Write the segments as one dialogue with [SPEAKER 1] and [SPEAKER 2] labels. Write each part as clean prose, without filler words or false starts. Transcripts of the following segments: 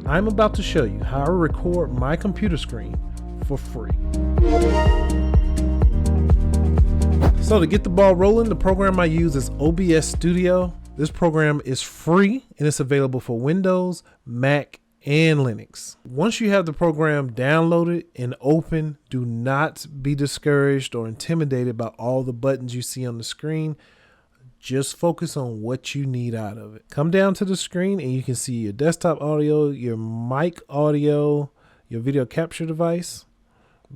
[SPEAKER 1] I'm about to show you how I record my computer screen for free. So to get the ball rolling, the program I use is OBS Studio. This program is free and it's available for Windows, Mac, and Linux. Once you have the program downloaded and open, do not be discouraged or intimidated by all the buttons you see on the screen. Just focus on what you need out of it. Come down to the screen and you can see your desktop audio, your mic audio, your video capture device.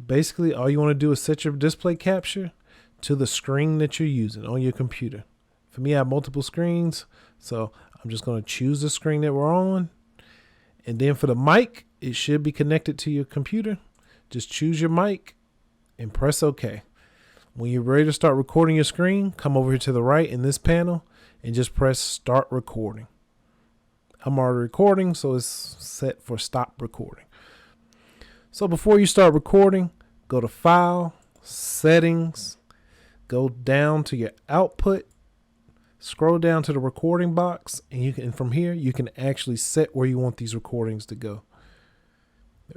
[SPEAKER 1] Basically, all you want to do is set your display capture to the screen that you're using on your computer. For me, I have multiple screens, so I'm just going to choose the screen that we're on. And then for the mic, it should be connected to your computer. Just choose your mic and press OK. When you're ready to start recording your screen, come over here to the right in this panel and just press Start Recording. I'm already recording, so it's set for Stop Recording. So before you start recording, go to File, Settings, go down to your Output, scroll down to the recording box, and from here you can actually set where you want these recordings to go.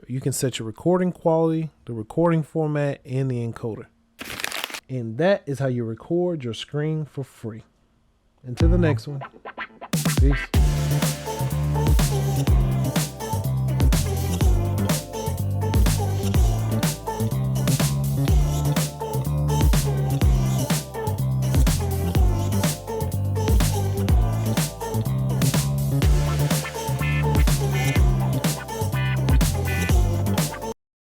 [SPEAKER 1] You can set your recording quality, the recording format, and the encoder. And that is how you record your screen for free. Until the next one. Peace.